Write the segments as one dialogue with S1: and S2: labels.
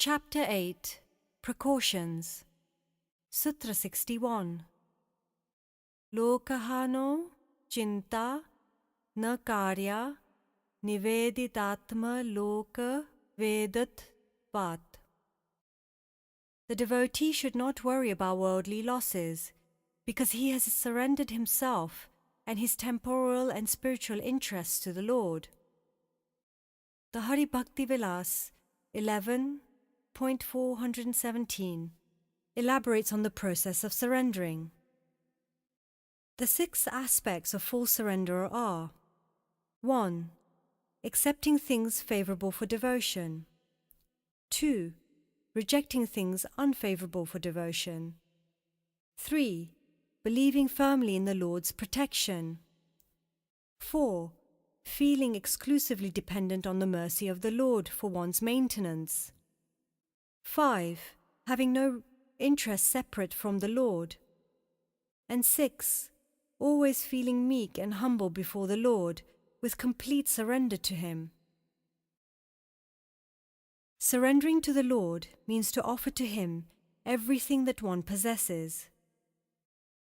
S1: Chapter 8 Precautions Sutra 61 Lokahano Chinta Na Karya Niveditatma Loka Vedat Vat. The devotee should not worry about worldly losses, because he has surrendered himself and his temporal and spiritual interests to the Lord. The Hari Bhakti Vilas 11.417 elaborates on the process of surrendering. The 6 aspects of full surrender are: 1. Accepting things favourable for devotion. 2. Rejecting things unfavourable for devotion. 3. Believing firmly in the Lord's protection. 4. Feeling exclusively dependent on the mercy of the Lord for one's maintenance. 5. Having no interest separate from the Lord. And 6. Always feeling meek and humble before the Lord, with complete surrender to Him. Surrendering to the Lord means to offer to Him everything that one possesses.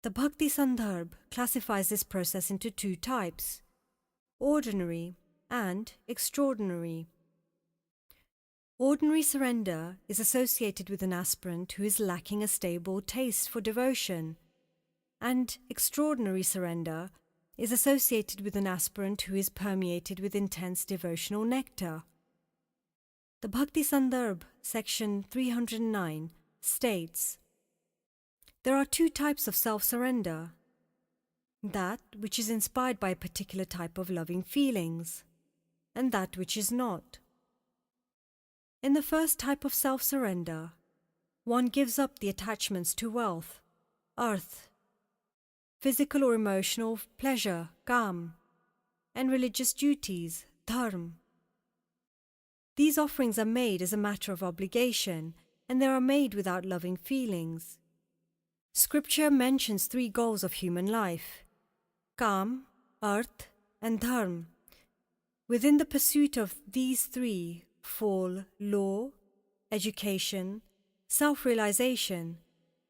S1: The Bhakti Sandarbh classifies this process into 2 types: ordinary and extraordinary. Ordinary surrender is associated with an aspirant who is lacking a stable taste for devotion, and extraordinary surrender is associated with an aspirant who is permeated with intense devotional nectar. The Bhakti Sandarbh, section 309, states, there are 2 types of self-surrender: that which is inspired by a particular type of loving feelings, and that which is not. In the first type of self-surrender, one gives up the attachments to wealth, earth, physical or emotional pleasure, kam, and religious duties, dharma. These offerings are made as a matter of obligation, and they are made without loving feelings. Scripture mentions 3 goals of human life: Kam, Arth, and Dharma. Within the pursuit of these 3 fall law, education, self-realization,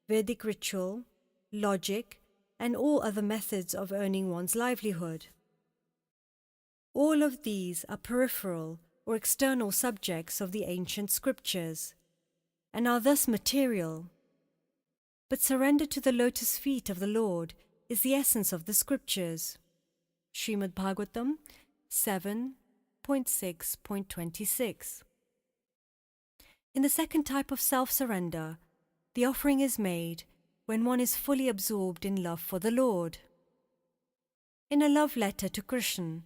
S1: Vedic ritual, logic, and all other methods of earning one's livelihood. All of these are peripheral or external subjects of the ancient scriptures, and are thus material. But surrender to the lotus feet of the Lord is the essence of the scriptures. Srimad Bhagavatam 7.6.26. In the second type of self-surrender, the offering is made when one is fully absorbed in love for the Lord. In a love letter to Krishna,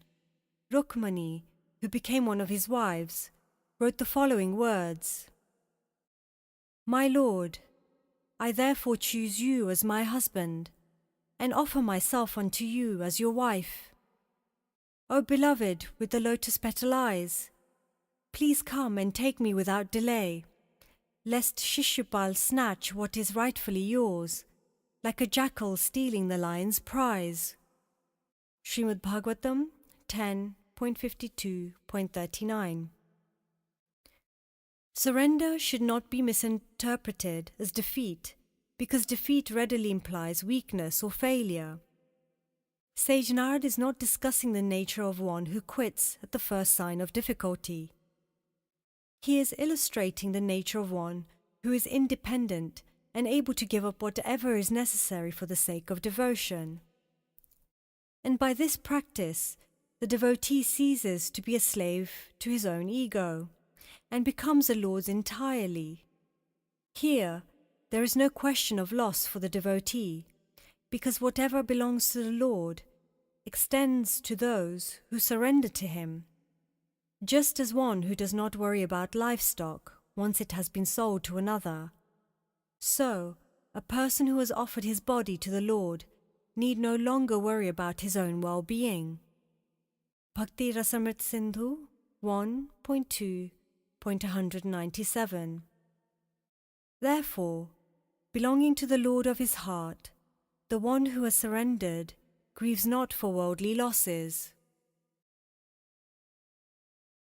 S1: Rukmani, who became one of his wives, wrote the following words: My Lord, I therefore choose you as my husband, and offer myself unto you as your wife. O beloved with the lotus petal eyes, please come and take me without delay, lest Shishupal snatch what is rightfully yours, like a jackal stealing the lion's prize. Srimad Bhagavatam 10.52.39. Surrender should not be misinterpreted as defeat, because defeat readily implies weakness or failure. Sage Narad is not discussing the nature of one who quits at the first sign of difficulty. He is illustrating the nature of one who is independent and able to give up whatever is necessary for the sake of devotion. And by this practice, the devotee ceases to be a slave to his own ego, and becomes a Lord's entirely. Here, there is no question of loss for the devotee, because whatever belongs to the Lord extends to those who surrender to Him. Just as one who does not worry about livestock once it has been sold to another, so a person who has offered his body to the Lord need no longer worry about his own well-being. Bhakti Rasamrit Sindhu 1.2.197. Therefore, belonging to the Lord of his heart, the one who has surrendered grieves not for worldly losses.